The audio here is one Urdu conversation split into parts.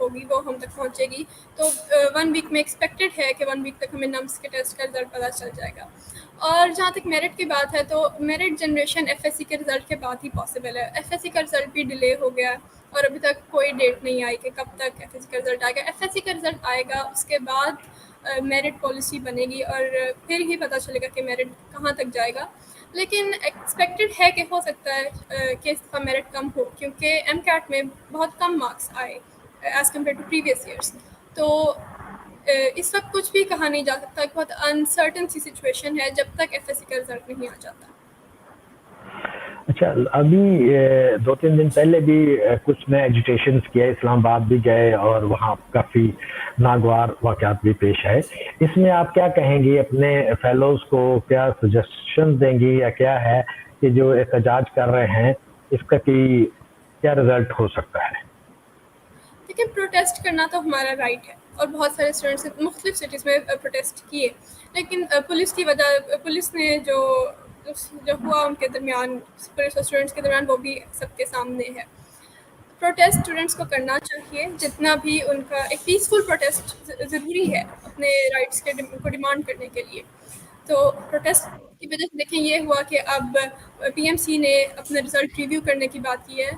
ہوگی وہ ہم تک پہنچے گی. تو 1 ویک میں ایکسپیکٹڈ ہے کہ 1 ویک تک ہمیں نمس کے ٹیسٹ کا رزلٹ پتہ چل جائے گا. اور جہاں تک میرٹ کی بات ہے تو merit generation F S C کے رزلٹ کے بعد ہی پاسبل ہے. ایف ایس سی کا رزلٹ بھی ڈیلے ہو گیا اور ابھی تک کوئی ڈیٹ نہیں آئی کہ کب تک ایف ایس سی کا رزلٹ آئے گا. ایف ایس سی کا رزلٹ آئے گا, اس کے بعد میرٹ پالیسی بنے گی اور پھر ہی پتہ چلے گا کہ میرٹ کہاں تک جائے گا. لیکن ایکسپیکٹڈ ہے کہ ہو سکتا ہے کہ اس کا میرٹ کم ہو, کیونکہ ایم کیٹ میں بہت کم مارکس آئے as compare to previous years. تو اس وقت کچھ بھی کہا نہیں جا سکتا, ایک بہت انسرٹن سی سچویشن ہے جب تک ایف ایس سی کا رزلٹ نہیں آ جاتا. اچھا, ابھی 2-3 دن پہلے بھی کچھ میں ایجوٹیشنز کیا, اسلام آباد بھی گئے اور وہاں کافی ناگوار واقعات بھی پیش آئے. اس میں آپ کیا کہیں گی اپنے فیلوز کو, کیا سجیشن دیں گی یا کیا ہے کہ جو احتجاج کر رہے ہیں اس کا کیا رزلٹ ہو سکتا ہے؟ لیکن پروٹیسٹ کرنا تو ہمارا رائٹ ہے اور بہت سارے اسٹوڈنٹس مختلف سٹیز میں پروٹیسٹ کیے, لیکن پولیس نے جو ہوا ان کے درمیان, پولیس اور اسٹوڈنٹس کے درمیان, وہ بھی سب کے سامنے ہے. پروٹیسٹ اسٹوڈنٹس کو کرنا چاہیے جتنا بھی ان کا, ایک پیسفل پروٹیسٹ ضروری ہے اپنے رائٹس کو ڈیمانڈ کرنے کے لیے. تو پروٹیسٹ کی وجہ سے دیکھیں یہ ہوا کہ اب پی ایم سی نے اپنا رزلٹ ریویو کرنے کی بات کی ہے.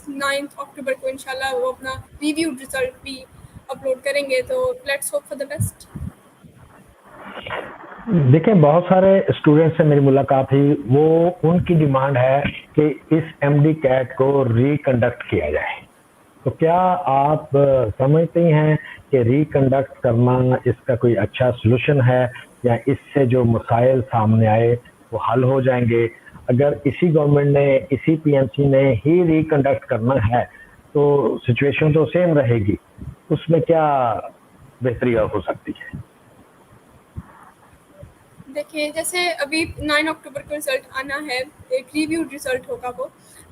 9 اکتوبر کو انشاءاللہ وہ اپنا ریویو رزلٹ بھی اپلوڈ کریں گے. تو let's hope for the best. دیکھیں, بہت سارے اسٹوڈنٹ سے میری ملاقات ہوئی, وہ ان کی ڈیمانڈ ہے کہ اس ایم ڈی کیٹ کو ریکنڈکٹ کیا جائے. تو کیا آپ سمجھتے ہیں کہ ریکنڈکٹ کرنا اس کا کوئی اچھا سلوشن ہے, یا اس سے جو مسائل سامنے آئے وہ حل ہو جائیں گے؟ اگر اسی گورنمنٹ نے, اسی پی ایم سی نے ہی ریکنڈکٹ کرنا ہے تو سچویشن تو سیم رہے گی, اس میں کیا بہتری ہو سکتی ہے؟ دیکھیں, جیسے ابھی 9 اکتوبر کو رزلٹ آنا ہے, ایک ریویو رزلٹ ہوگا وہ,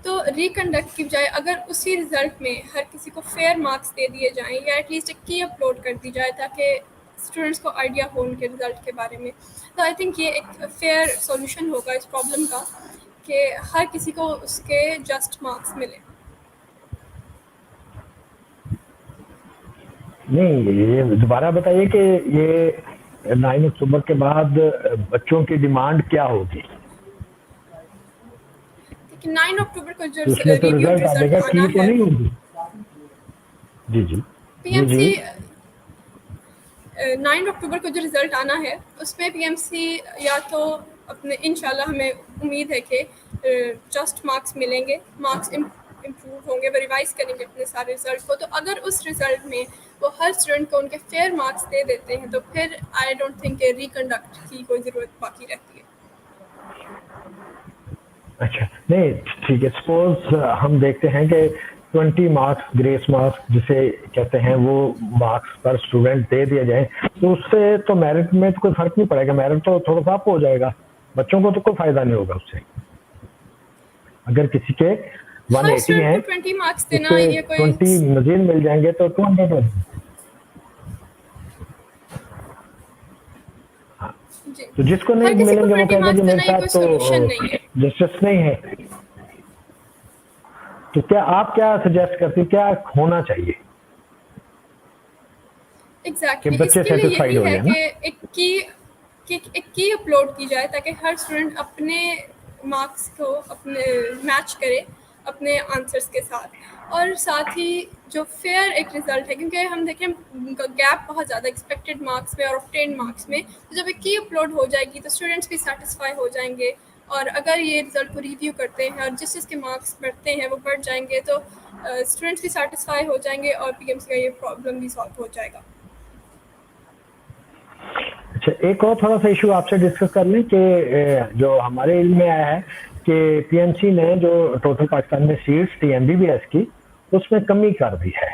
تو ریکنڈکٹ کی بجائے اگر اسی رزلٹ میں ہر کسی کو فیئر مارکس دے دیے جائیں یا ایٹ لیسٹ ایک کی اپلوڈ کر دی جائے تاکہ اسٹوڈنٹس کو آئیڈیا ہو ان کے رزلٹ کے بارے میں, تو آئی تھنک یہ ایک فیئر سولوشن ہوگا اس پرابلم کا کہ ہر کسی کو اس کے جسٹ مارکس ملے. نہیں, یہ دوبارہ بتائیے کہ یہ 9 اکتوبر کے بعد بچوں کی ڈیمانڈ کیا ہوگی؟ 9 اکتوبر کو جو اس میں تو ریویو رزلٹ آنے رزلٹ گا, آنا کی تو ہے, نہیں ہوگی. جی پی ایم سی 9 اکتوبر کو جو رزلٹ آنا ہے اس میں پی ایم سی یا تو اپنے انشاءاللہ ہمیں امید ہے کہ جسٹ مارکس ملیں گے, مارکس امپروو ہوں گے, وہ ریوائز کریں گے اپنے سارے رزلٹ کو. تو اگر اس رزلٹ میں وہ ہر اسٹوڈنٹ کو ان کے فیئر مارکس دے دیتے ہیں تو پھر آئی ڈونٹ تھنک کہ ریکنڈکٹ کی کوئی ضرورت باقی رہتی ہے. اچھا, نہیں ٹھیک ہے, سپوز ہم دیکھتے ہیں کہ 20 مارکس گریس مارکس جسے کہتے ہیں وہ مارکس پر اسٹوڈنٹ دے دیا جائے, تو اس سے تو میرٹ میں تو کوئی فرق نہیں پڑے گا, میرٹ تو تھوڑا سا اپ ہو جائے گا, بچوں کو تو کوئی فائدہ نہیں ہوگا اس سے. اگر کسی کے ہر 180 ہیں اسٹوڈنٹ کو 20 مارکس اس دینا کے یہ کوئی 20 مزید مل جائیں گے تو 200 ہو. جی, تو جس کو ہر نہیں کسی کو ملیں گے وہ 20 کہے گا جی مارکس میرے دینا یہ کوئی ساتھ تو سولوشن نہیں ہے. جسٹس نہیں ہے. تو کیا آپ کیا سجیسٹ کرتی, کیا ہونا چاہیے کہ ایگزیکٹلی اس بچے کے لیے سیٹسفائیڈ یہی ہو ہے جائیں نا؟ کہ ایک کی اپلوڈ کی جائے تاکہ ہر اسٹوڈنٹ اپنے مارکس کو اپنے میچ کرے اپنے آنسرس کے ساتھ, اور ساتھ ہی جو فیئر ایک رزلٹ ہے, کیونکہ ہم دیکھیں گیپ بہت زیادہ ایکسپیکٹڈ مارکس میں اور آبٹینڈ مارکس میں, تو جب ایک کی اپلوڈ ہو جائے گی تو اسٹوڈنٹس بھی سیٹسفائی ہو جائیں گے, اور اگر یہ رزلٹ کو ریویو کرتے ہیں اور جس کے مارکس بڑھتے ہیں وہ بڑھ جائیں گے تو اسٹوڈنٹس بھی سیٹسفائی ہو جائیں گے اور پی ایم سی کا یہ پرابلم بھی سالو ہو جائے گا. اچھا, ایک اور تھوڑا سا ایشو آپ سے ڈسکس کر لیں کہ جو ہمارے علم میں آیا ہے کہ پی ایم سی نے جو ٹوٹل پاکستان میں سیٹس تھی ایم بی بی ایس کی, اس میں کمی کر دی ہے.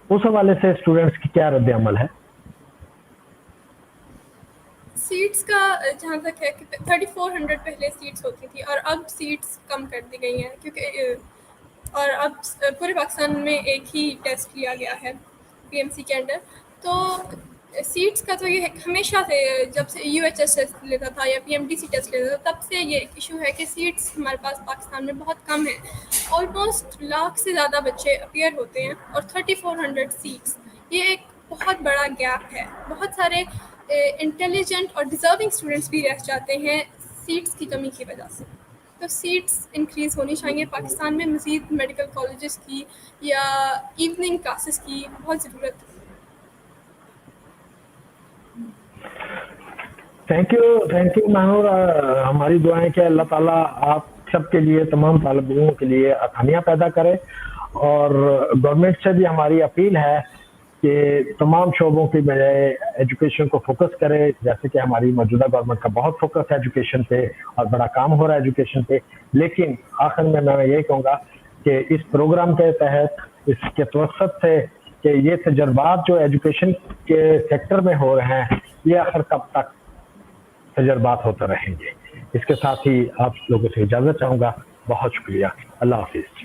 اس حوالے سے اسٹوڈنٹس کی کیا رد عمل ہے؟ سیٹس کا جہاں تک ہے کہ 3400 پہلے سیٹس ہوتی تھی اور اب سیٹس کم کر دی گئی ہیں, کیونکہ اور اب پورے پاکستان میں ایک ہی ٹیسٹ لیا گیا ہے پی ایم سی کے انڈر. تو سیٹس کا تو یہ ہمیشہ سے جب سے یو ایچ ایس لیتا تھا یا P M D C test لیتا تھا تب سے یہ ایک ایشو ہے کہ سیٹس ہمارے پاس پاکستان میں بہت کم ہیں. آلموسٹ لاکھ سے زیادہ بچے اپیئر ہوتے ہیں اور 3400 سیٹس، یہ ایک بہت بڑا گیپ ہے. بہت سارے انٹیلیجنٹ اور ڈیزرونگ اسٹوڈنٹس بھی رہ جاتے ہیں سیٹس کی کمی کی وجہ سے. تو سیٹس انکریز ہونی چاہیے پاکستان میں. مزید میڈیکل کالجز کی یا ایوننگ کلاسز کی بہت ضرورت ہے. Thank you مانور. ہماری دعائیں کہ اللہ تعالیٰ آپ سب کے لیے، تمام طالب علموں کے لیے آسانیاں پیدا کرے. اور گورنمنٹ سے بھی ہماری اپیل ہے کہ تمام شعبوں کی بجائے ایجوکیشن کو فوکس کرے، جیسے کہ ہماری موجودہ گورنمنٹ کا بہت فوکس ہے ایجوکیشن پہ اور بڑا کام ہو رہا ہے ایجوکیشن پہ. لیکن آخر میں یہی کہوں گا کہ اس پروگرام کے تحت، اس کے توسط سے، کہ یہ تجربات جو ایجوکیشن کے سیکٹر میں ہو رہے ہیں یہ آخر کب تک تجربات ہوتے رہیں گے. اس کے ساتھ ہی آپ لوگوں سے اجازت چاہوں گا. بہت شکریہ. اللہ حافظ.